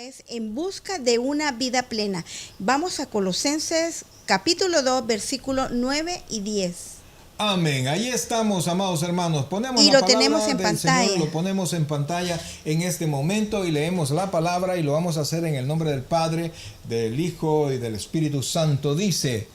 es En busca de una vida plena. Vamos a Colosenses capítulo 2, versículos 9 y 10. Amén. Ahí estamos, amados hermanos. Ponemos Y la lo tenemos palabra en del pantalla. Señor, lo ponemos en pantalla en este momento y leemos la palabra y lo vamos a hacer en el nombre del Padre, del Hijo y del Espíritu Santo. Dice: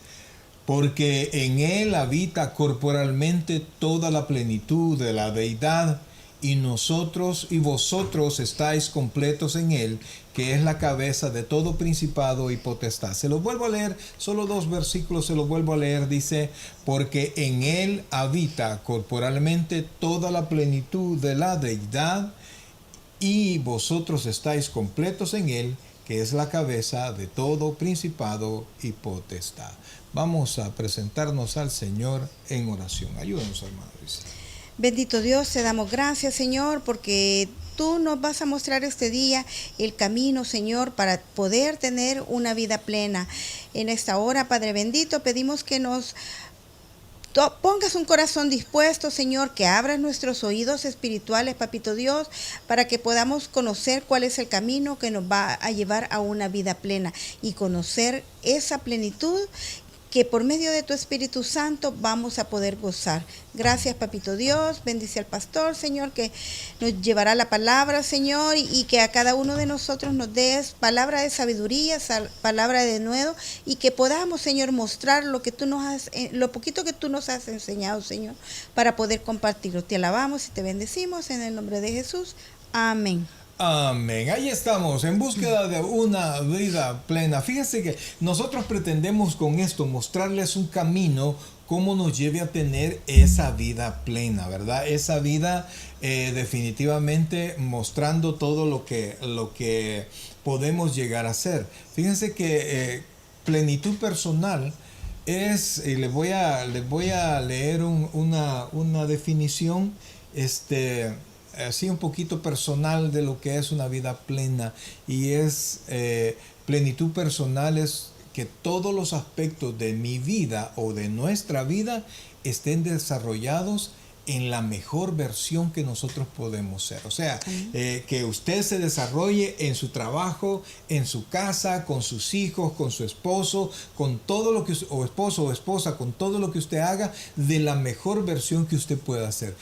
porque en Él habita corporalmente toda la plenitud de la deidad, y nosotros y vosotros estáis completos en Él, que es la cabeza de todo principado y potestad. Se los vuelvo a leer, solo 2 versículos se los vuelvo a leer. Dice: porque en Él habita corporalmente toda la plenitud de la deidad, y vosotros estáis completos en Él, que es la cabeza de todo principado y potestad. Vamos a presentarnos al Señor en oración. Ayúdanos, hermanos. Bendito Dios, te damos gracias, Señor, porque tú nos vas a mostrar este día el camino, Señor, para poder tener una vida plena. En esta hora, Padre bendito, pedimos que nos pongas un corazón dispuesto, Señor, que abras nuestros oídos espirituales, Papito Dios, para que podamos conocer cuál es el camino que nos va a llevar a una vida plena y conocer esa plenitud que por medio de tu Espíritu Santo vamos a poder gozar. Gracias, Papito Dios. Bendice al pastor, Señor, que nos llevará la palabra, Señor, y que a cada uno de nosotros nos des palabra de sabiduría, palabra de nuevo, y que podamos, Señor, mostrar lo que tú nos has, lo poquito que tú nos has enseñado, Señor, para poder compartirlo. Te alabamos y te bendecimos en el nombre de Jesús. Amén. Amén. Ahí estamos, en búsqueda de una vida plena. Fíjense que nosotros pretendemos con esto mostrarles un camino, cómo nos lleve a tener esa vida plena, ¿verdad? Esa vida definitivamente mostrando todo lo que podemos llegar a ser. Fíjense que plenitud personal es, y les voy a leer una definición, así un poquito personal de lo que es una vida plena, y es plenitud personal es que todos los aspectos de mi vida o de nuestra vida estén desarrollados en la mejor versión que nosotros podemos ser. O sea, que usted se desarrolle en su trabajo, en su casa, con sus hijos, con su esposo, con todo lo que, o esposo o esposa, con todo lo que usted haga, de la mejor versión que usted pueda hacer.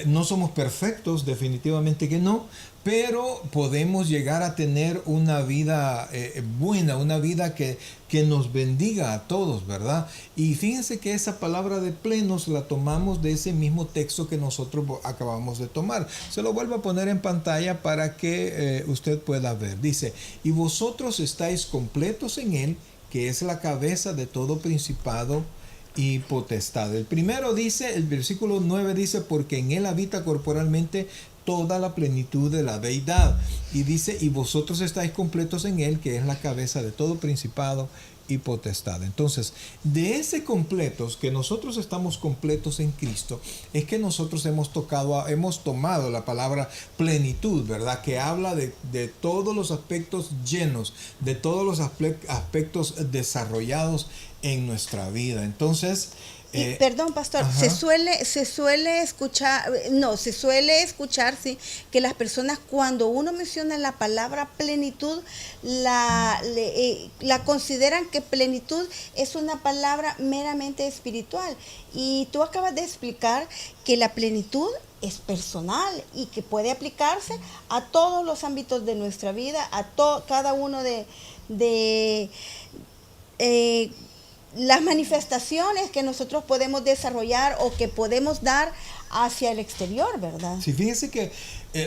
No somos perfectos, definitivamente que no, pero podemos llegar a tener una vida buena, una vida que nos bendiga a todos, ¿verdad? Y fíjense que esa palabra de plenos la tomamos de ese mismo texto que nosotros acabamos de tomar. Se lo vuelvo a poner en pantalla para que usted pueda ver. Dice: y vosotros estáis completos en Él, que es la cabeza de todo principado y potestad. El primero dice, el versículo 9 dice: porque en Él habita corporalmente toda la plenitud de la deidad. Y dice: y vosotros estáis completos en Él, que es la cabeza de todo principado y potestad. Entonces, de ese completos, que nosotros estamos completos en Cristo, es que nosotros hemos tomado la palabra plenitud, ¿verdad? Que habla de todos los aspectos llenos, de todos los aspectos desarrollados en nuestra vida. Entonces, perdón, pastor, se suele escuchar, sí, que las personas, cuando uno menciona la palabra plenitud, la consideran que plenitud es una palabra meramente espiritual. Y tú acabas de explicar que la plenitud es personal y que puede aplicarse a todos los ámbitos de nuestra vida, a cada uno de las manifestaciones que nosotros podemos desarrollar o que podemos dar hacia el exterior, ¿verdad? Sí, fíjense que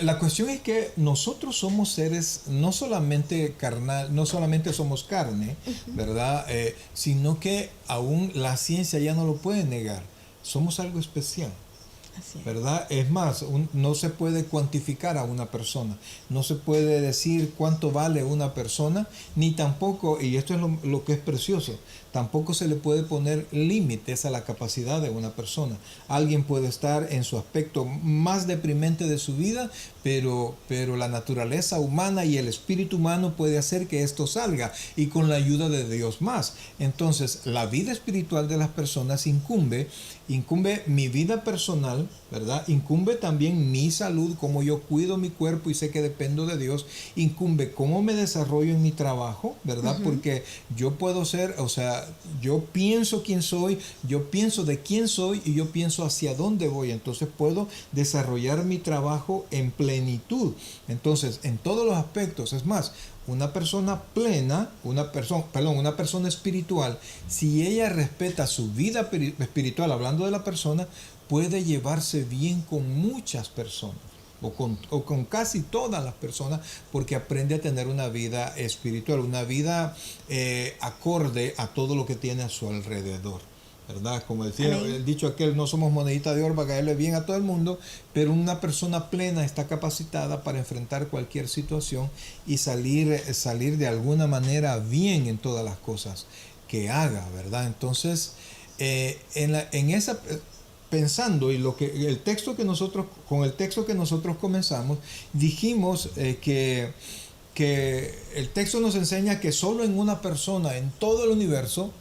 la cuestión es que nosotros somos seres no solamente carnal, no solamente somos carne, ¿verdad? Sino que aún la ciencia ya no lo puede negar. Somos algo especial. ¿Verdad? Es más, no se puede cuantificar a una persona, no se puede decir cuánto vale una persona, ni tampoco, y esto es lo que es precioso, tampoco se le puede poner límites a la capacidad de una persona. Alguien puede estar en su aspecto más deprimente de su vida, pero la naturaleza humana y el espíritu humano puede hacer que esto salga, y con la ayuda de Dios más. Entonces, la vida espiritual de las personas incumbe mi vida personal, ¿verdad? Incumbe también mi salud, cómo yo cuido mi cuerpo y sé que dependo de Dios. Incumbe cómo me desarrollo en mi trabajo, ¿verdad? Porque yo puedo ser, o sea, yo pienso quién soy, yo pienso de quién soy y yo pienso hacia dónde voy. Entonces puedo desarrollar mi trabajo en plenitud. Entonces, en todos los aspectos, es más, una persona plena, una persona espiritual, si ella respeta su vida espiritual, hablando de la persona, puede llevarse bien con muchas personas o con casi todas las personas, porque aprende a tener una vida espiritual, una vida acorde a todo lo que tiene a su alrededor, ¿verdad? Como decía el dicho aquel, no somos monedita de oro para caerle bien a todo el mundo, pero una persona plena está capacitada para enfrentar cualquier situación y salir de alguna manera bien en todas las cosas que haga, ¿verdad? Entonces, pensando y con el texto que nosotros comenzamos, dijimos que el texto nos enseña que solo en una persona en todo el universo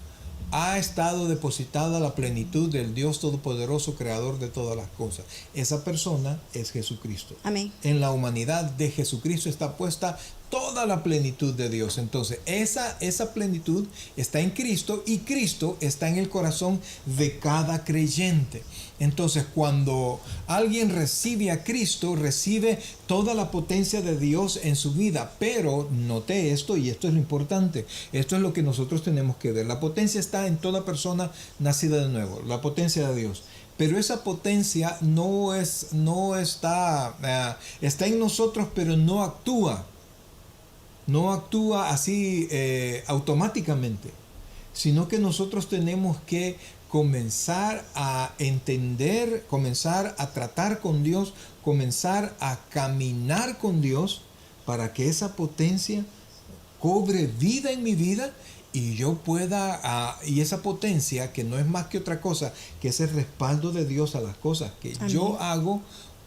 ha estado depositada la plenitud del Dios Todopoderoso, creador de todas las cosas. Esa persona es Jesucristo. Amén. En la humanidad de Jesucristo está puesta toda la plenitud de Dios. Entonces, esa plenitud está en Cristo y Cristo está en el corazón de cada creyente. Entonces, cuando alguien recibe a Cristo, recibe toda la potencia de Dios en su vida. Pero note esto, y esto es lo importante. Esto es lo que nosotros tenemos que ver. La potencia está en toda persona nacida de nuevo. La potencia de Dios. Pero esa potencia está en nosotros, pero no actúa. No actúa así automáticamente, sino que nosotros tenemos que comenzar a entender, comenzar a tratar con Dios, comenzar a caminar con Dios para que esa potencia cobre vida en mi vida y yo pueda, y esa potencia que no es más que otra cosa, que es el respaldo de Dios a las cosas que Amén. Yo hago,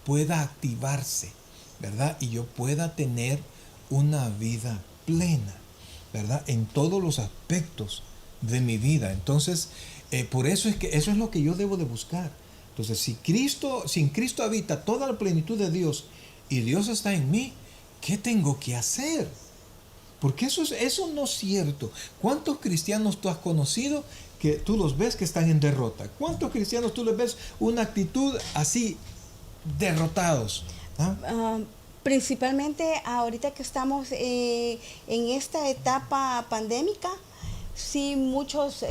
pueda activarse, ¿verdad? Y yo pueda tener una vida plena, ¿verdad? En todos los aspectos de mi vida. Entonces, por eso es que eso es lo que yo debo de buscar. Entonces, si en Cristo habita toda la plenitud de Dios y Dios está en mí, ¿qué tengo que hacer? Porque eso no es cierto. ¿Cuántos cristianos tú has conocido que tú los ves que están en derrota? ¿Cuántos cristianos tú les ves una actitud así, derrotados? Principalmente ahorita que estamos en esta etapa pandémica, sí, muchos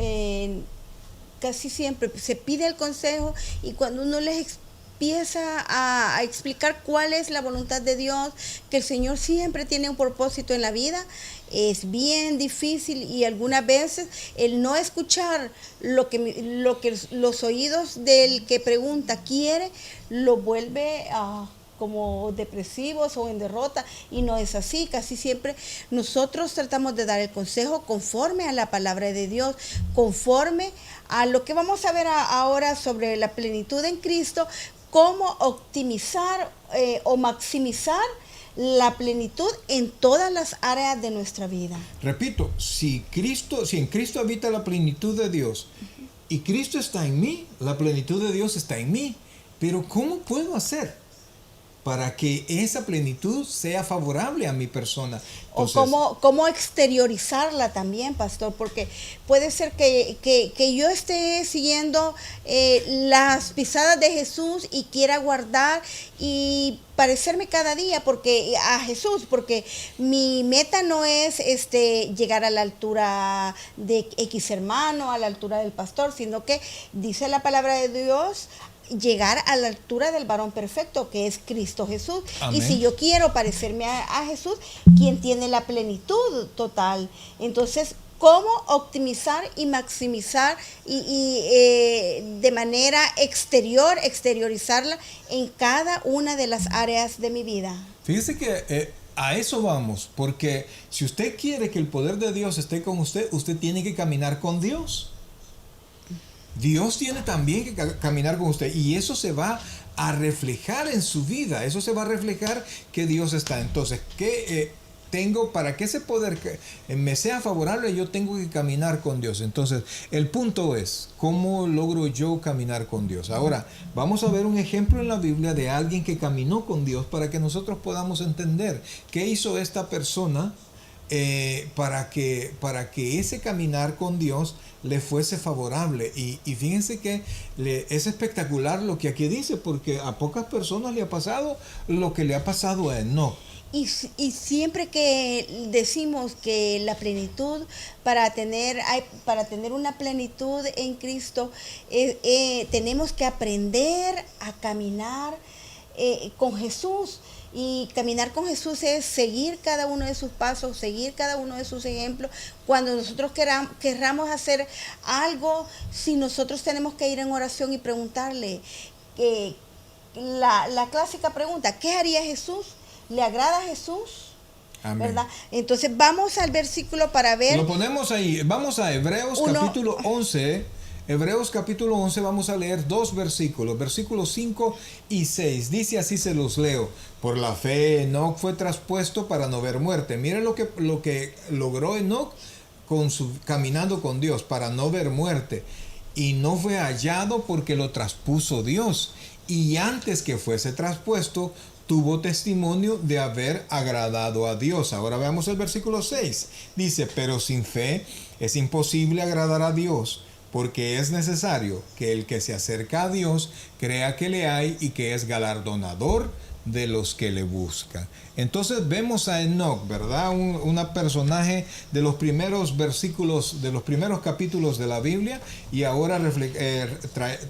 casi siempre se pide el consejo y cuando uno les empieza a explicar cuál es la voluntad de Dios, que el Señor siempre tiene un propósito en la vida, es bien difícil y algunas veces el no escuchar lo que los oídos del que pregunta quiere, lo vuelve como depresivos o en derrota, y no es así. Casi siempre nosotros tratamos de dar el consejo conforme a la palabra de Dios, conforme a lo que vamos a ver ahora sobre la plenitud en Cristo, cómo optimizar o maximizar la plenitud en todas las áreas de nuestra vida. Repito, si en Cristo habita la plenitud de Dios y Cristo está en mí, la plenitud de Dios está en mí. Pero ¿cómo puedo hacer para que esa plenitud sea favorable a mi persona? Entonces, o cómo exteriorizarla también, pastor, porque puede ser que yo esté siguiendo las pisadas de Jesús y quiera guardar y parecerme cada día a Jesús, porque mi meta no es llegar a la altura de X hermano, a la altura del pastor, sino que dice la palabra de Dios, llegar a la altura del varón perfecto, que es Cristo Jesús. Amén. Y si yo quiero parecerme a Jesús, quien tiene la plenitud total. Entonces, ¿cómo optimizar y maximizar y de manera exteriorizarla en cada una de las áreas de mi vida? Fíjese que a eso vamos, porque si usted quiere que el poder de Dios esté con usted, usted tiene que caminar con Dios. Dios tiene también que caminar con usted y eso se va a reflejar en su vida, eso se va a reflejar que Dios está. Entonces, para que ese poder me sea favorable, yo tengo que caminar con Dios. Entonces, el punto es, ¿cómo logro yo caminar con Dios? Ahora, vamos a ver un ejemplo en la Biblia de alguien que caminó con Dios para que nosotros podamos entender qué hizo esta persona para que ese caminar con Dios le fuese favorable. Y fíjense que es espectacular lo que aquí dice, porque a pocas personas le ha pasado lo que le ha pasado a Enoc. Y siempre que decimos que la plenitud, para tener una plenitud en Cristo, tenemos que aprender a caminar con Jesús. Y caminar con Jesús es seguir cada uno de sus pasos, seguir cada uno de sus ejemplos. Cuando nosotros querramos hacer algo, si nosotros tenemos que ir en oración y preguntarle, la clásica pregunta, ¿qué haría Jesús? ¿Le agrada a Jesús? Amén. ¿Verdad? Entonces vamos al versículo para ver. Lo ponemos ahí. Vamos a Hebreos capítulo 11. Hebreos capítulo 11, vamos a leer 2 versículos, versículos 5 y 6. Dice así, se los leo. Por la fe Enoc fue traspuesto para no ver muerte. Miren lo que logró Enoc caminando con Dios, para no ver muerte. Y no fue hallado porque lo traspuso Dios. Y antes que fuese traspuesto, tuvo testimonio de haber agradado a Dios. Ahora veamos el versículo 6. Dice, pero sin fe es imposible agradar a Dios, porque es necesario que el que se acerca a Dios crea que le hay y que es galardonador de los que le buscan. Entonces vemos a Enoc, ¿verdad? Un personaje de los primeros versículos, de los primeros capítulos de la Biblia, y ahora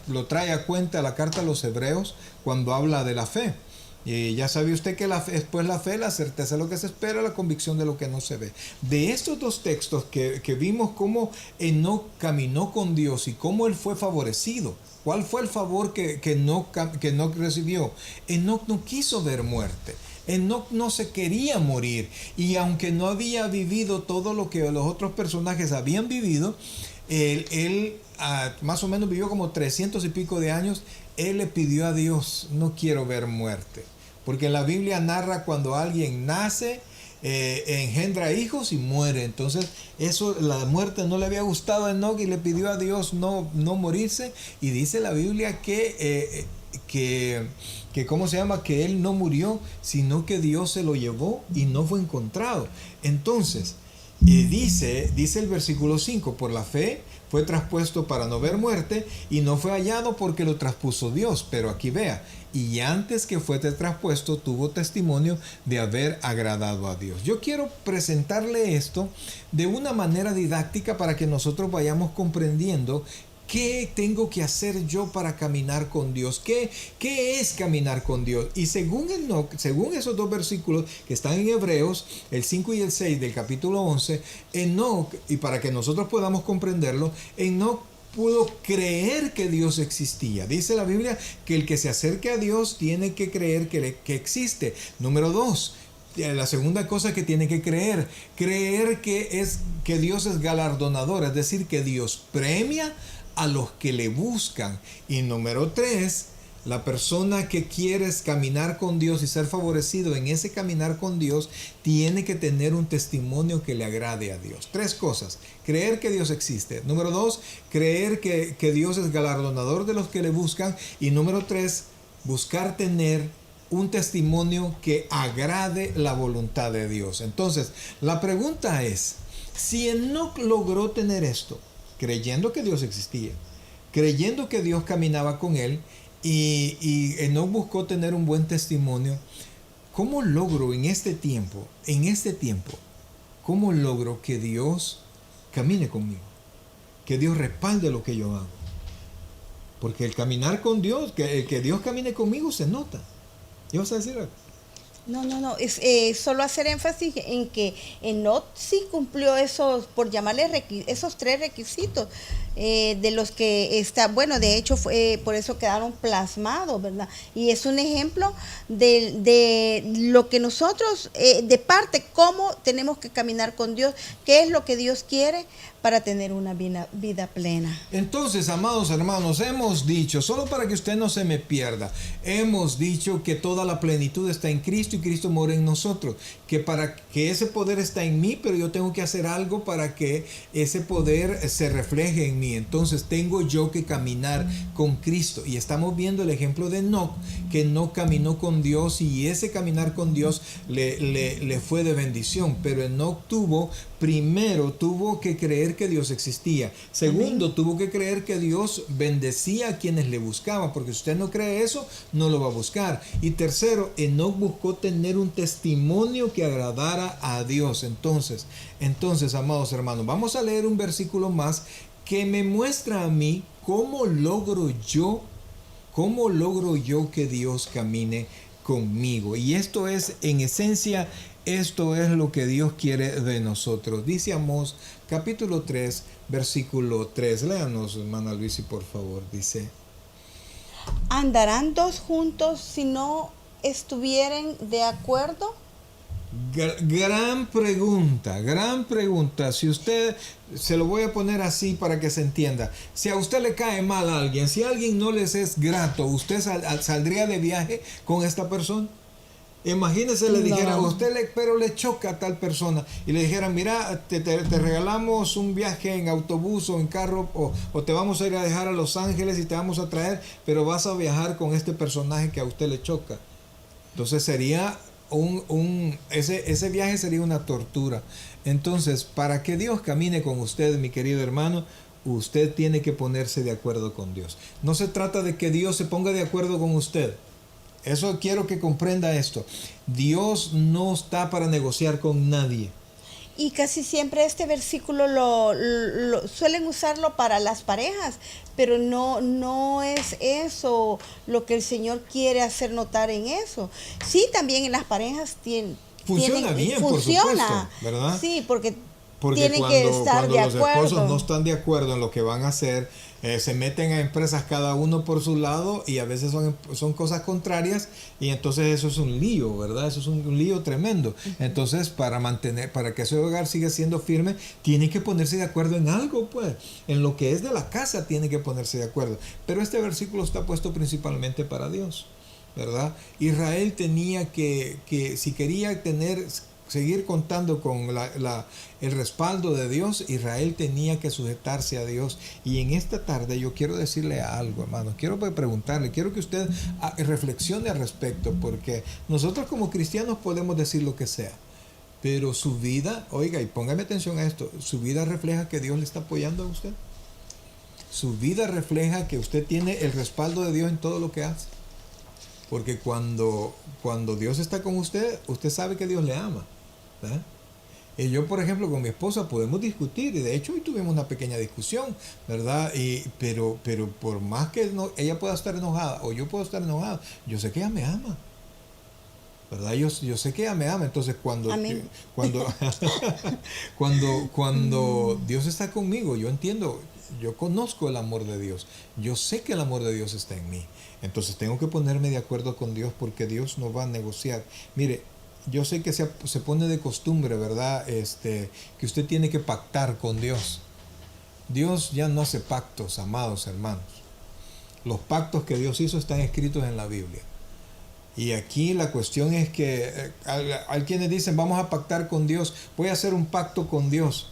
lo trae a cuenta la carta a los Hebreos cuando habla de la fe. Y ya sabe usted que después la fe, la certeza de lo que se espera, la convicción de lo que no se ve. De estos dos textos que vimos cómo Enoc caminó con Dios y cómo él fue favorecido. ¿Cuál fue el favor que Enoc recibió? Enoc no quiso ver muerte. Enoc no se quería morir. Y aunque no había vivido todo lo que los otros personajes habían vivido, él más o menos vivió como 300 y pico de años. Él le pidió a Dios, no quiero ver muerte. Porque la Biblia narra cuando alguien nace, engendra hijos y muere. Entonces, la muerte no le había gustado a Enoc y le pidió a Dios no morirse. Y dice la Biblia que ¿cómo se llama? Que él no murió, sino que Dios se lo llevó y no fue encontrado. Entonces, dice el versículo 5, por la fe fue traspuesto para no ver muerte y no fue hallado porque lo traspuso Dios. Pero aquí vea, y antes que fue traspuesto tuvo testimonio de haber agradado a Dios. Yo quiero presentarle esto de una manera didáctica para que nosotros vayamos comprendiendo ¿qué tengo que hacer yo para caminar con Dios? ¿Qué es caminar con Dios? Y según esos dos versículos que están en Hebreos, el 5 y el 6 del capítulo 11, Enoc, y para que nosotros podamos comprenderlo, Enoc pudo creer que Dios existía. Dice la Biblia que el que se acerque a Dios tiene que creer que existe. Número 2. La segunda cosa que tiene que creer que Dios es galardonador, es decir, que Dios premia a los que le buscan. Y número 3, la persona que quiere caminar con Dios y ser favorecido en ese caminar con Dios tiene que tener un testimonio que le agrade a Dios. 3 cosas: creer que Dios existe. Número 2, creer que Dios es galardonador de los que le buscan. Y número 3, buscar tener un testimonio que agrade la voluntad de Dios. Entonces, la pregunta es, si Enoc logró tener esto, creyendo que Dios existía, creyendo que Dios caminaba con él, y Enoc buscó tener un buen testimonio, ¿cómo logro en este tiempo, cómo logro que Dios camine conmigo? Que Dios respalde lo que yo hago. Porque el caminar con Dios, que Dios camine conmigo, se nota. ¿Y vas a decir algo? No, es solo hacer énfasis en que Enoc sí cumplió esos, por llamarle esos 3 requisitos. de los que está, bueno, de hecho fue, por eso quedaron plasmados, ¿verdad? Y es un ejemplo de lo que nosotros, de parte, cómo tenemos que caminar con Dios, qué es lo que Dios quiere para tener una vida plena. Entonces, amados hermanos, hemos dicho, solo para que usted no se me pierda, hemos dicho que toda la plenitud está en Cristo y Cristo mora en nosotros, que para que ese poder está en mí, pero yo tengo que hacer algo para que ese poder se refleje en mí. Entonces tengo yo que caminar con Cristo, y estamos viendo el ejemplo de Enoc, que Enoc caminó con Dios y ese caminar con Dios le fue de bendición, pero Enoc primero tuvo que creer que Dios existía. Segundo, amén, tuvo que creer que Dios bendecía a quienes le buscaban, porque si usted no cree eso, no lo va a buscar. Y tercero, Enoc buscó tener un testimonio que agradara a Dios. Entonces, amados hermanos, vamos a leer un versículo más que me muestra a mí cómo logro yo que Dios camine conmigo. Y esto es, en esencia, esto es lo que Dios quiere de nosotros. Dice Amós, capítulo 3, versículo 3. Léanos, hermana Luisi, por favor. Dice: ¿andarán dos juntos si no estuvieren de acuerdo? Gran pregunta. Si usted, se lo voy a poner así para que se entienda. Si a usted le cae mal a alguien, si a alguien no les es grato, ¿usted saldría de viaje con esta persona? Imagínese, le dijera, no, pero le choca a tal persona, y le dijeran, mira, te regalamos un viaje en autobús o en carro, o te vamos a ir a dejar a Los Ángeles y te vamos a traer, pero vas a viajar con este personaje que a usted le choca. Entonces sería ese viaje sería una tortura. Entonces, para que Dios camine con usted, mi querido hermano, usted tiene que ponerse de acuerdo con Dios. No se trata de que Dios se ponga de acuerdo con usted. Eso quiero que comprenda esto. Dios no está para negociar con nadie. Y casi siempre este versículo lo suelen usarlo para las parejas, pero no es eso lo que el Señor quiere hacer notar en eso. Sí, también en las parejas funciona bien, por supuesto, ¿verdad? Sí, porque tienen que estar de acuerdo. Cuando los esposos no están de acuerdo en lo que van a hacer, se meten a empresas cada uno por su lado, y a veces son cosas contrarias, y entonces eso es un lío, ¿verdad? Eso es un lío tremendo. Entonces, para que ese hogar siga siendo firme, tiene que ponerse de acuerdo en algo, pues. En lo que es de la casa tiene que ponerse de acuerdo. Pero este versículo está puesto principalmente para Dios, ¿verdad? Israel tenía que si quería seguir contando con el respaldo de Dios, Israel tenía que sujetarse a Dios. Y en esta tarde yo quiero decirle algo, hermano. Quiero preguntarle, quiero que usted reflexione al respecto, porque nosotros como cristianos podemos decir lo que sea, pero su vida, oiga, y póngame atención a esto, su vida refleja que Dios le está apoyando a usted. Su vida refleja que usted tiene el respaldo de Dios en todo lo que hace. Porque cuando Dios está con usted, usted sabe que Dios le ama, ¿verdad? Y yo, por ejemplo, con mi esposa podemos discutir, y de hecho hoy tuvimos una pequeña discusión, ¿verdad? Pero por más que ella pueda estar enojada o yo puedo estar enojado, yo sé que ella me ama, ¿verdad? Yo sé que ella me ama. Entonces cuando Dios está conmigo, yo entiendo, yo conozco el amor de Dios, yo sé que el amor de Dios está en mí. Entonces tengo que ponerme de acuerdo con Dios, porque Dios no va a negociar. Mire, yo sé que se pone de costumbre, ¿verdad? Que usted tiene que pactar con Dios. Dios ya no hace pactos, amados hermanos. Los pactos que Dios hizo están escritos en la Biblia. Y aquí la cuestión es que hay quienes dicen, vamos a pactar con Dios, voy a hacer un pacto con Dios.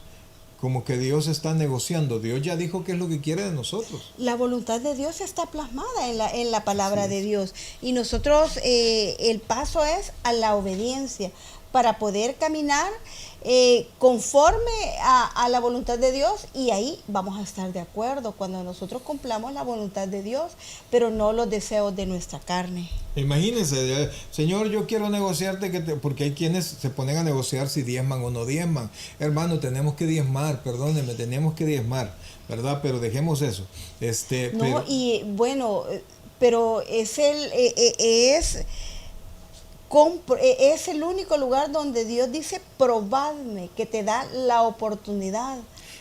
Como que Dios está negociando. Dios ya dijo qué es lo que quiere de nosotros. La voluntad de Dios está plasmada en la palabra de Dios. Y nosotros, el paso es a la obediencia para poder caminar conforme a la voluntad de Dios, y ahí vamos a estar de acuerdo cuando nosotros cumplamos la voluntad de Dios, pero no los deseos de nuestra carne. Imagínense, Señor, yo quiero negociarte, porque hay quienes se ponen a negociar si diezman o no diezman. Hermano, tenemos que diezmar, perdónenme, tenemos que diezmar, ¿verdad? Pero dejemos eso. Y bueno, pero es el único lugar donde Dios dice, probadme, que te da la oportunidad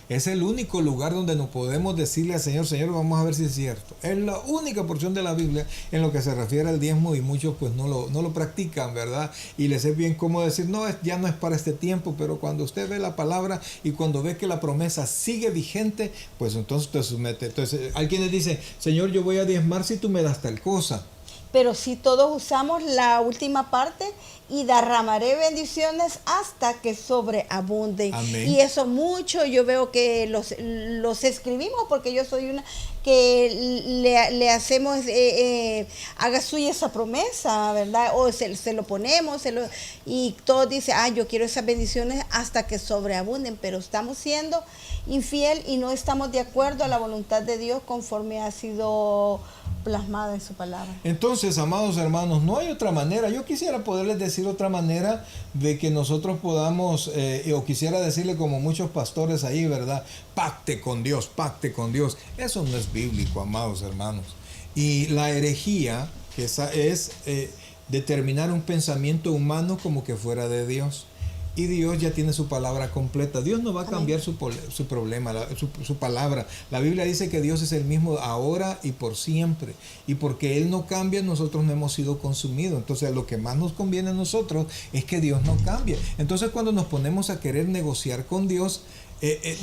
Es el único lugar donde nos podemos decirle al Señor, Señor, vamos a ver si es cierto. Es la única porción de la Biblia en lo que se refiere al diezmo, y muchos pues no lo practican, ¿verdad? Y les es bien cómodo decir, no, ya no es para este tiempo, pero cuando usted ve la palabra y cuando ve que la promesa sigue vigente, pues entonces te somete. Entonces hay quienes dicen, Señor, yo voy a diezmar si tú me das tal cosa. Pero si todos usamos la última parte, y derramaré bendiciones hasta que sobreabunden. Amén. Y eso mucho yo veo que los escribimos, porque yo soy una que le hacemos, haga suya esa promesa, ¿verdad? O se lo ponemos, y todos dicen, yo quiero esas bendiciones hasta que sobreabunden, pero estamos siendo infiel y no estamos de acuerdo a la voluntad de Dios conforme ha sido plasmada en su palabra. Entonces, amados hermanos, no hay otra manera. Yo quisiera poderles decir otra manera de que nosotros podamos, o quisiera decirle como muchos pastores ahí, ¿verdad? Pacte con Dios, pacte con Dios. Eso no es bíblico, amados hermanos. Y la herejía, que es determinar un pensamiento humano como que fuera de Dios. Y Dios ya tiene su palabra completa. Dios no va a cambiar su problema, su palabra. La Biblia dice que Dios es el mismo ahora y por siempre. Y porque Él no cambia, nosotros no hemos sido consumidos. Entonces lo que más nos conviene a nosotros es que Dios no cambie. Entonces cuando nos ponemos a querer negociar con Dios,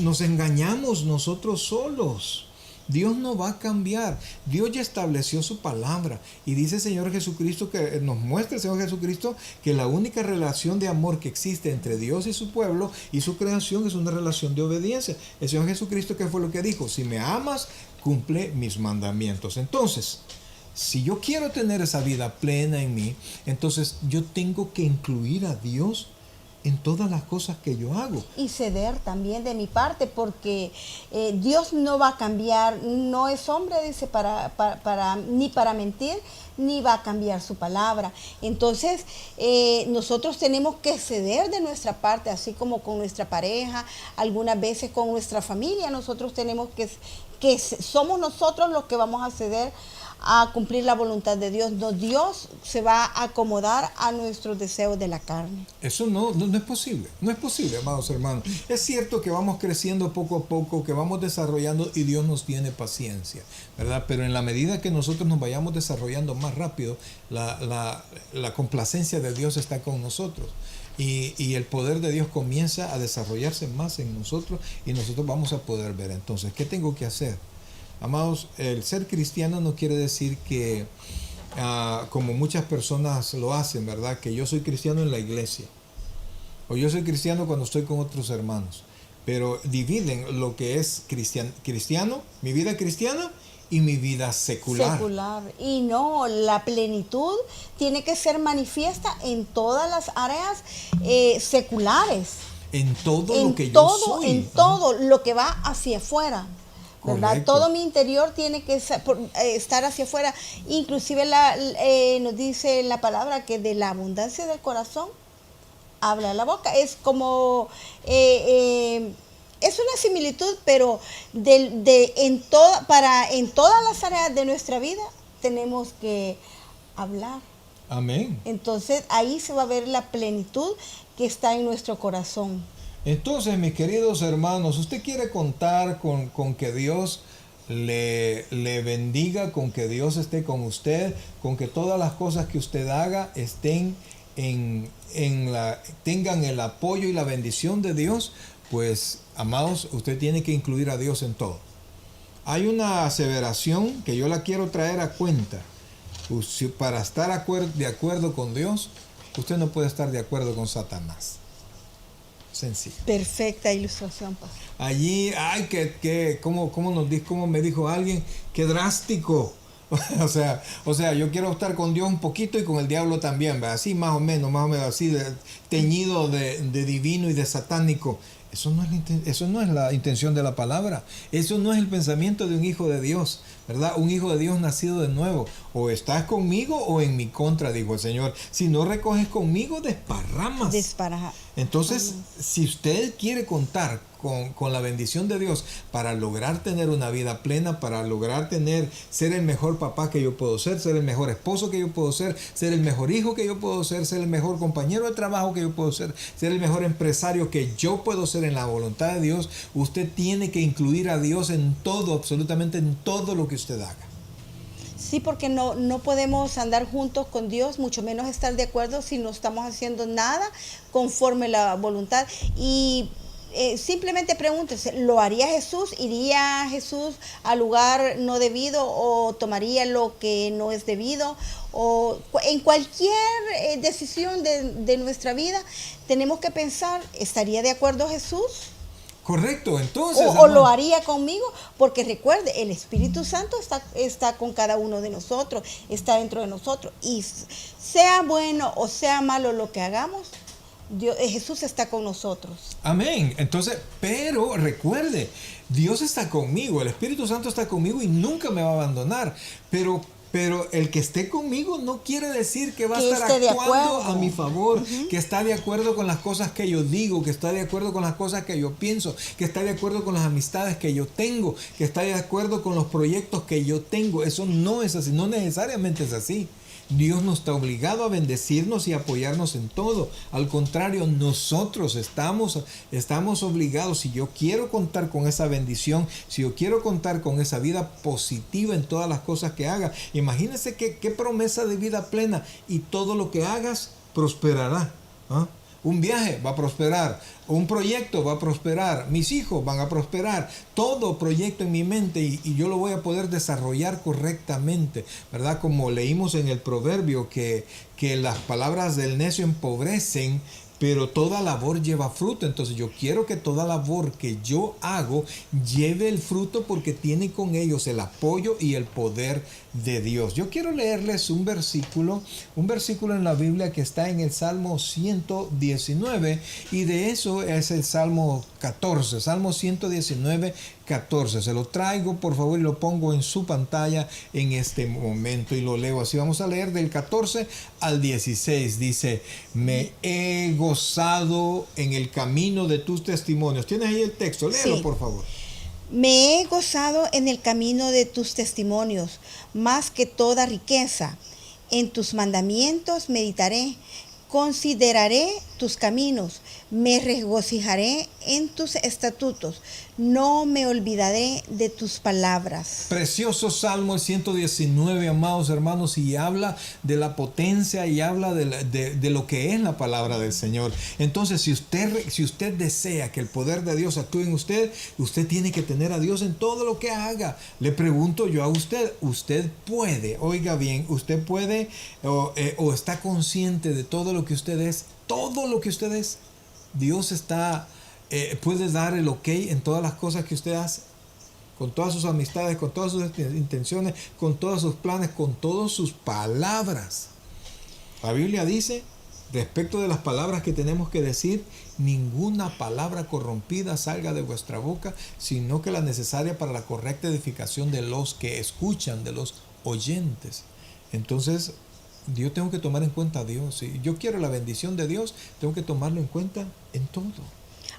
nos engañamos nosotros solos. Dios no va a cambiar. Dios ya estableció su palabra. Y dice el Señor Jesucristo, que nos muestra el Señor Jesucristo, que la única relación de amor que existe entre Dios y su pueblo y su creación es una relación de obediencia. El Señor Jesucristo, ¿qué fue lo que dijo? Si me amas, cumple mis mandamientos. Entonces, si yo quiero tener esa vida plena en mí, entonces yo tengo que incluir a Dios en todas las cosas que yo hago. Y ceder también de mi parte, porque Dios no va a cambiar, no es hombre, dice, ni para mentir, ni va a cambiar su palabra. Entonces, nosotros tenemos que ceder de nuestra parte, así como con nuestra pareja, algunas veces con nuestra familia, nosotros tenemos que somos nosotros los que vamos a ceder a cumplir la voluntad de Dios. No, Dios se va a acomodar a nuestros deseos de la carne. Eso no es posible. No es posible, amados hermanos. Es cierto que vamos creciendo poco a poco, que vamos desarrollando y Dios nos tiene paciencia, ¿verdad? Pero en la medida que nosotros nos vayamos desarrollando más rápido, la complacencia de Dios está con nosotros. Y el poder de Dios comienza a desarrollarse más en nosotros y nosotros vamos a poder ver. Entonces, ¿qué tengo que hacer? Amados, el ser cristiano no quiere decir que, como muchas personas lo hacen, ¿verdad? Que yo soy cristiano en la iglesia. O yo soy cristiano cuando estoy con otros hermanos. Pero dividen lo que es cristiano, mi vida cristiana y mi vida secular. Y no, la plenitud tiene que ser manifiesta en todas las áreas seculares. En todo lo que yo soy. En todo lo que va hacia afuera. ¿Verdad? Correcto. Todo mi interior tiene que estar hacia afuera. Inclusive nos dice la palabra que de la abundancia del corazón habla la boca. Es como es una similitud, pero en todas las áreas de nuestra vida tenemos que hablar. Amén. Entonces ahí se va a ver la plenitud que está en nuestro corazón. Entonces, mis queridos hermanos, usted quiere contar con que Dios le bendiga, con que Dios esté con usted, con que todas las cosas que usted haga estén tengan el apoyo y la bendición de Dios. Pues, amados, usted tiene que incluir a Dios en todo. Hay una aseveración que yo la quiero traer a cuenta. Para estar de acuerdo con Dios, usted no puede estar de acuerdo con Satanás. Sencillo. Perfecta ilustración, pastor. Allí, ¿cómo me dijo alguien? ¡Qué drástico! O sea, yo quiero estar con Dios un poquito y con el diablo también, ¿verdad? Así más o menos, así teñido de divino y de satánico. Eso no es la intención de la palabra. Eso no es el pensamiento de un hijo de Dios, ¿verdad? Un hijo de Dios nacido de nuevo. O estás conmigo o en mi contra, dijo el Señor. Si no recoges conmigo, desparramas. Entonces, Amén. si usted quiere contar con la bendición de Dios para lograr tener una vida plena, para lograr ser el mejor papá que yo puedo ser el mejor esposo que yo puedo ser el mejor hijo que yo puedo ser el mejor compañero de trabajo que yo puedo ser el mejor empresario que yo puedo ser en la voluntad de Dios, usted tiene que incluir a Dios en todo, absolutamente en todo lo que usted haga. Sí, porque no podemos andar juntos con Dios, mucho menos estar de acuerdo si no estamos haciendo nada conforme la voluntad. Y simplemente pregúntese, ¿lo haría Jesús? ¿Iría Jesús al lugar no debido o tomaría lo que no es debido? O en cualquier decisión de nuestra vida tenemos que pensar, ¿estaría de acuerdo Jesús? Correcto, entonces, O lo haría conmigo, porque recuerde, el Espíritu Santo está con cada uno de nosotros, está dentro de nosotros. Y sea bueno o sea malo lo que hagamos, Jesús está con nosotros. amén. Entonces, pero recuerde, Dios está conmigo, el Espíritu Santo está conmigo y nunca me va a abandonar. Pero el que esté conmigo no quiere decir que va a estar actuando a mi favor, que está de acuerdo con las cosas que yo digo, que está de acuerdo con las cosas que yo pienso, que está de acuerdo con las amistades que yo tengo, que está de acuerdo con los proyectos que yo tengo. Eso no es así, no necesariamente es así. Dios no está obligado a bendecirnos y apoyarnos en todo. Al contrario, nosotros estamos obligados. Si yo quiero contar con esa bendición, si yo quiero contar con esa vida positiva en todas las cosas que haga, imagínense qué promesa de vida plena. Y todo lo que hagas prosperará. ¿Ah? Un viaje va a prosperar, un proyecto va a prosperar, mis hijos van a prosperar, todo proyecto en mi mente y yo lo voy a poder desarrollar correctamente, ¿verdad? Como leímos en el proverbio que las palabras del necio empobrecen, pero toda labor lleva fruto. Entonces yo quiero que toda labor que yo hago lleve el fruto porque tiene con ellos el apoyo y el poder de Dios. Yo quiero leerles un versículo en la Biblia que está en el Salmo 119 y de eso es el Salmo 14, Salmo 119, 14. Se lo traigo por favor y lo pongo en su pantalla en este momento y lo leo así. Vamos a leer del 14 al 16. Dice: me he gozado en el camino de tus testimonios. ¿Tienes ahí el texto? Léelo, sí, por favor. Me he gozado en el camino de tus testimonios, más que toda riqueza. En tus mandamientos meditaré, consideraré tus caminos, me regocijaré en tus estatutos, no me olvidaré de tus palabras. Precioso Salmo el 119, amados hermanos, y habla de la potencia y habla de lo que es la palabra del Señor. Entonces, si usted desea que el poder de Dios actúe en usted, usted tiene que tener a Dios en todo lo que haga. Le pregunto yo a usted puede, oiga bien, usted puede o está consciente de todo lo que usted es, todo lo que usted es. Dios puede dar el ok en todas las cosas que usted hace, con todas sus amistades, con todas sus intenciones, con todos sus planes, con todas sus palabras. La Biblia dice, respecto de las palabras que tenemos que decir, ninguna palabra corrompida salga de vuestra boca, sino que la necesaria para la correcta edificación de los que escuchan, de los oyentes. Entonces, yo tengo que tomar en cuenta a Dios. Si yo quiero la bendición de Dios, tengo que tomarlo en cuenta en todo.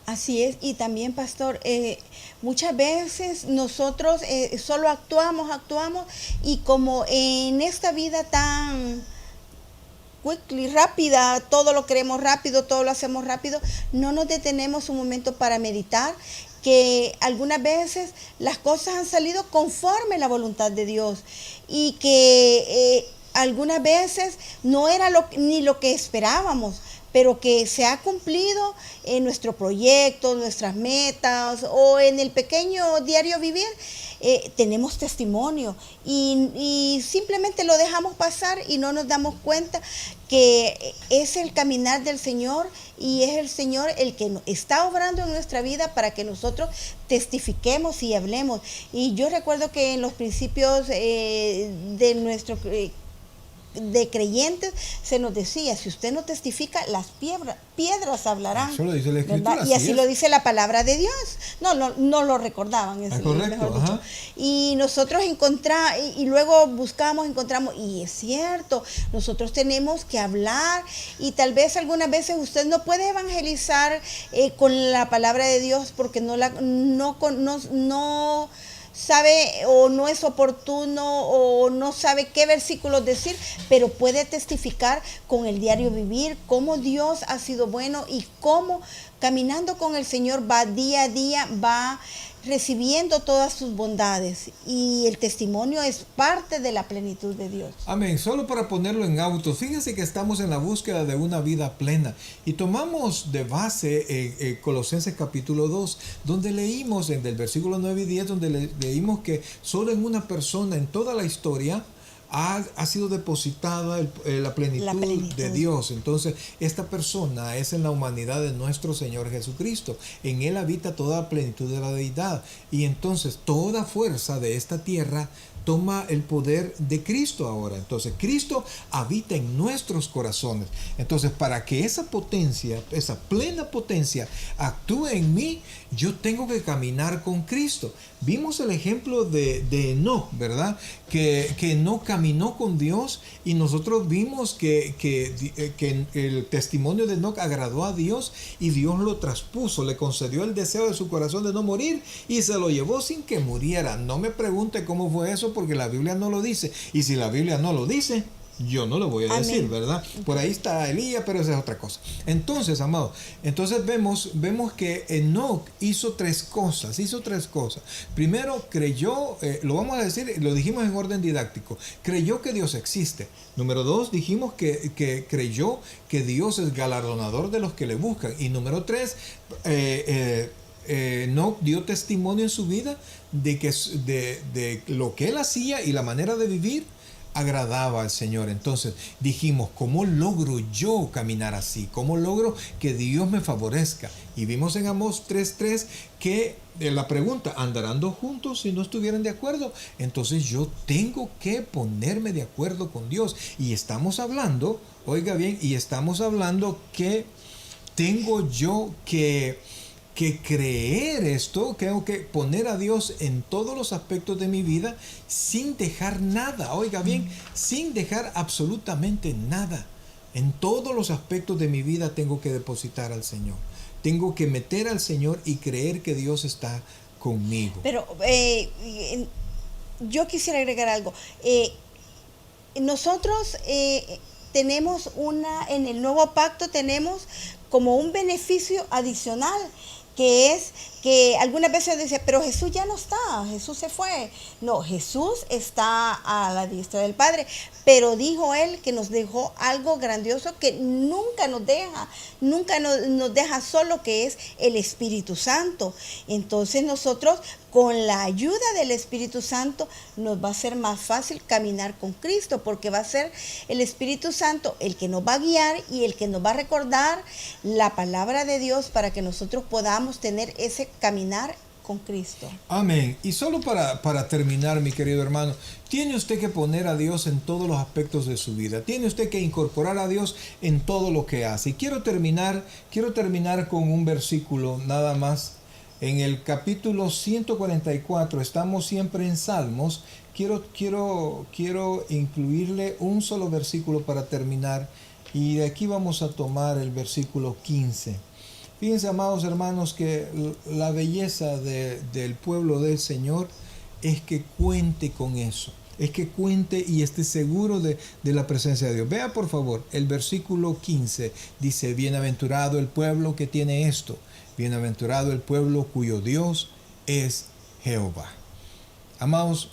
Así es, y también, pastor, muchas veces nosotros solo actuamos, y como en esta vida tan quickly, rápida, todo lo queremos rápido, todo lo hacemos rápido, no nos detenemos un momento para meditar, que algunas veces las cosas han salido conforme a la voluntad de Dios, y que algunas veces no era ni lo que esperábamos, pero que se ha cumplido en nuestro proyecto, nuestras metas o en el pequeño diario vivir. Tenemos testimonio y simplemente lo dejamos pasar y no nos damos cuenta que es el caminar del Señor y es el Señor el que está obrando en nuestra vida para que nosotros testifiquemos y hablemos. Y yo recuerdo que en los principios de nuestro de creyentes se nos decía, si usted no testifica, las piedras hablarán. Eso lo dice la Escritura. ¿Verdad? Y así lo dice la palabra de Dios. no lo recordaban, es correcto, mejor dicho. ajá. Y nosotros y luego buscamos, encontramos, y es cierto, nosotros tenemos que hablar, y tal vez algunas veces usted no puede evangelizar con la palabra de Dios porque no sabe o no es oportuno o no sabe qué versículos decir, pero puede testificar con el diario vivir cómo Dios ha sido bueno y cómo caminando con el Señor va día a día, va recibiendo todas sus bondades, y el testimonio es parte de la plenitud de Dios. Amén. Solo para ponerlo en autos, fíjense que estamos en la búsqueda de una vida plena y tomamos de base Colosenses capítulo 2, donde leímos en el versículo 9 y 10, donde leímos que solo en una persona en toda la historia ha sido depositada la plenitud de Dios. Entonces, esta persona es en la humanidad de nuestro Señor Jesucristo. En Él habita toda la plenitud de la deidad. Y entonces, toda fuerza de esta tierra toma el poder de Cristo ahora. Entonces, Cristo habita en nuestros corazones. Entonces, para que esa potencia, esa plena potencia actúe en mí, yo tengo que caminar con Cristo. Vimos el ejemplo de Enoc, ¿verdad? Que Enoc caminó con Dios, y nosotros vimos que el testimonio de Enoc agradó a Dios, y Dios lo traspuso, le concedió el deseo de su corazón de no morir, y se lo llevó sin que muriera. No me pregunte cómo fue eso, porque la Biblia no lo dice, y si la Biblia no lo dice, yo no lo voy a decir, ¿verdad? Por ahí está Elías, pero esa es otra cosa. Entonces, amados, vemos que Enoc hizo tres cosas. Primero, creyó, lo vamos a decir, lo dijimos en orden didáctico, creyó que Dios existe. Número 2, dijimos que creyó que Dios es galardonador de los que le buscan. Y número 3, Enoc dio testimonio en su vida de lo que él hacía y la manera de vivir agradaba al Señor. Entonces dijimos, ¿cómo logro yo caminar así? ¿Cómo logro que Dios me favorezca? Y vimos en Amós 3:3 que la pregunta, ¿andarán dos juntos si no estuvieran de acuerdo? Entonces yo tengo que ponerme de acuerdo con Dios. Y estamos hablando, oiga bien, que tengo yo que creer esto, tengo que poner a Dios en todos los aspectos de mi vida sin dejar nada, oiga bien, sin dejar absolutamente nada. En todos los aspectos de mi vida tengo que depositar al Señor. Tengo que meter al Señor y creer que Dios está conmigo. Pero yo quisiera agregar algo. Nosotros tenemos en el nuevo pacto tenemos como un beneficio adicional, que es que algunas veces dice, pero Jesús ya no está, Jesús se fue. No, Jesús está a la diestra del Padre, pero dijo Él que nos dejó algo grandioso que nunca nos deja solo, que es el Espíritu Santo. Entonces nosotros, con la ayuda del Espíritu Santo, nos va a ser más fácil caminar con Cristo, porque va a ser el Espíritu Santo el que nos va a guiar y el que nos va a recordar la palabra de Dios para que nosotros podamos tener ese caminar con Cristo. Amén. Y solo para terminar, mi querido hermano, tiene usted que poner a Dios en todos los aspectos de su vida. Tiene usted que incorporar a Dios en todo lo que hace. Y quiero terminar con un versículo nada más. En el capítulo 144, estamos siempre en Salmos. Quiero incluirle un solo versículo para terminar. Y de aquí vamos a tomar el versículo 15. Fíjense, amados hermanos, que la belleza del pueblo del Señor es que cuente con eso. Es que cuente y esté seguro de la presencia de Dios. Vea por favor, el versículo 15 dice, bienaventurado el pueblo que tiene esto. Bienaventurado el pueblo cuyo Dios es Jehová. Amados,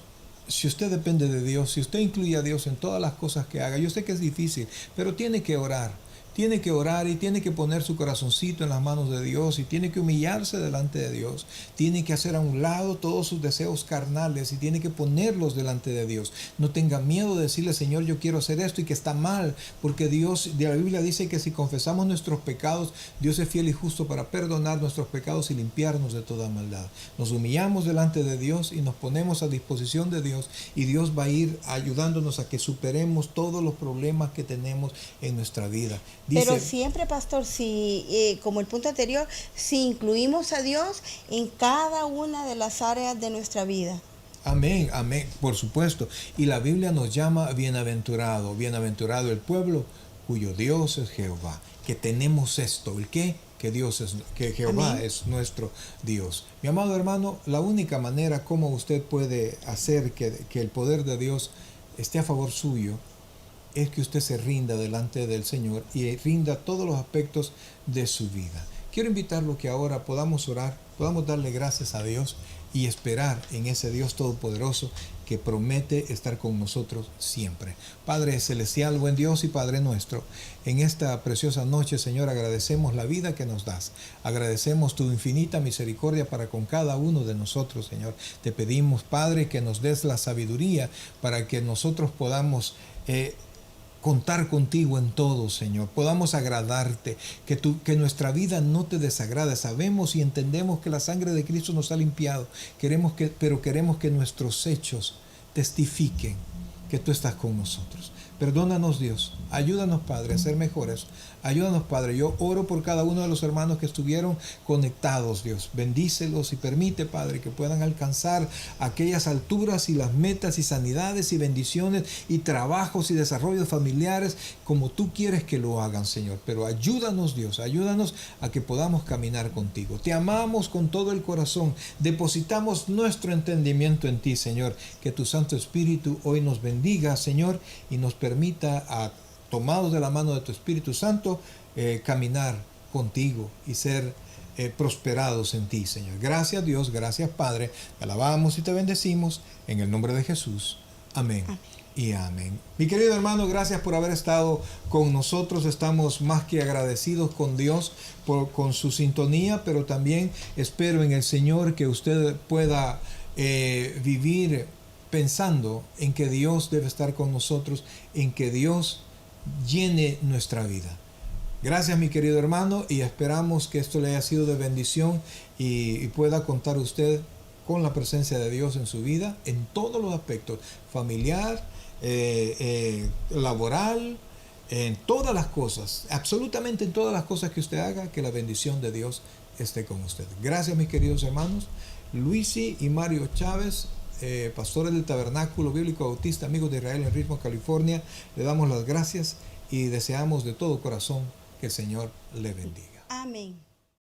si usted depende de Dios, si usted incluye a Dios en todas las cosas que haga, yo sé que es difícil, pero tiene que orar. Tiene que orar y tiene que poner su corazoncito en las manos de Dios y tiene que humillarse delante de Dios. Tiene que hacer a un lado todos sus deseos carnales y tiene que ponerlos delante de Dios. No tenga miedo de decirle, Señor, yo quiero hacer esto, y que está mal, porque Dios, de la Biblia dice que si confesamos nuestros pecados, Dios es fiel y justo para perdonar nuestros pecados y limpiarnos de toda maldad. Nos humillamos delante de Dios y nos ponemos a disposición de Dios, y Dios va a ir ayudándonos a que superemos todos los problemas que tenemos en nuestra vida. Pero Dice, siempre, pastor, si, como el punto anterior, si incluimos a Dios en cada una de las áreas de nuestra vida. amén, amén, por supuesto. Y la Biblia nos llama bienaventurado, bienaventurado el pueblo cuyo Dios es Jehová. Que tenemos esto, ¿el qué? Que Jehová Amén. es nuestro Dios. Mi amado hermano, la única manera como usted puede hacer que el poder de Dios esté a favor suyo es que usted se rinda delante del Señor y rinda todos los aspectos de su vida. Quiero invitarlo que ahora podamos orar, podamos darle gracias a Dios y esperar en ese Dios todopoderoso que promete estar con nosotros siempre. Padre celestial, buen Dios y Padre nuestro, en esta preciosa noche, Señor, agradecemos la vida que nos das. Agradecemos tu infinita misericordia para con cada uno de nosotros, Señor. Te pedimos, Padre, que nos des la sabiduría para que nosotros podamos contar contigo en todo, Señor. Podamos agradarte, que nuestra vida no te desagrade. Sabemos y entendemos que la sangre de Cristo nos ha limpiado. Pero queremos que nuestros hechos testifiquen que tú estás con nosotros. Perdónanos, Dios. Ayúdanos, Padre, a ser mejores. Ayúdanos, Padre. Yo oro por cada uno de los hermanos que estuvieron conectados, Dios. Bendícelos y permite, Padre, que puedan alcanzar aquellas alturas y las metas y sanidades y bendiciones y trabajos y desarrollos familiares como tú quieres que lo hagan, Señor. Pero ayúdanos, Dios. Ayúdanos a que podamos caminar contigo. Te amamos con todo el corazón. Depositamos nuestro entendimiento en ti, Señor. Que tu Santo Espíritu hoy nos bendiga, Señor, y nos permita, tomados de la mano de tu Espíritu Santo, caminar contigo y ser prosperados en ti, Señor. Gracias, Dios, gracias, Padre. Te alabamos y te bendecimos en el nombre de Jesús. Amén. Amén. Y amén. Mi querido hermano, gracias por haber estado con nosotros. Estamos más que agradecidos con Dios con su sintonía, pero también espero en el Señor que usted pueda vivir pensando en que Dios debe estar con nosotros, en que Dios llene nuestra vida. Gracias, mi querido hermano, y esperamos que esto le haya sido de bendición y pueda contar usted con la presencia de Dios en su vida, en todos los aspectos, familiar, laboral, en todas las cosas, absolutamente en todas las cosas que usted haga, que la bendición de Dios esté con usted. Gracias, mis queridos hermanos. Luisi y Mario Chávez, pastores del Tabernáculo Bíblico Bautista, amigos de Israel en Richmond, California, le damos las gracias y deseamos de todo corazón que el Señor le bendiga. Amén.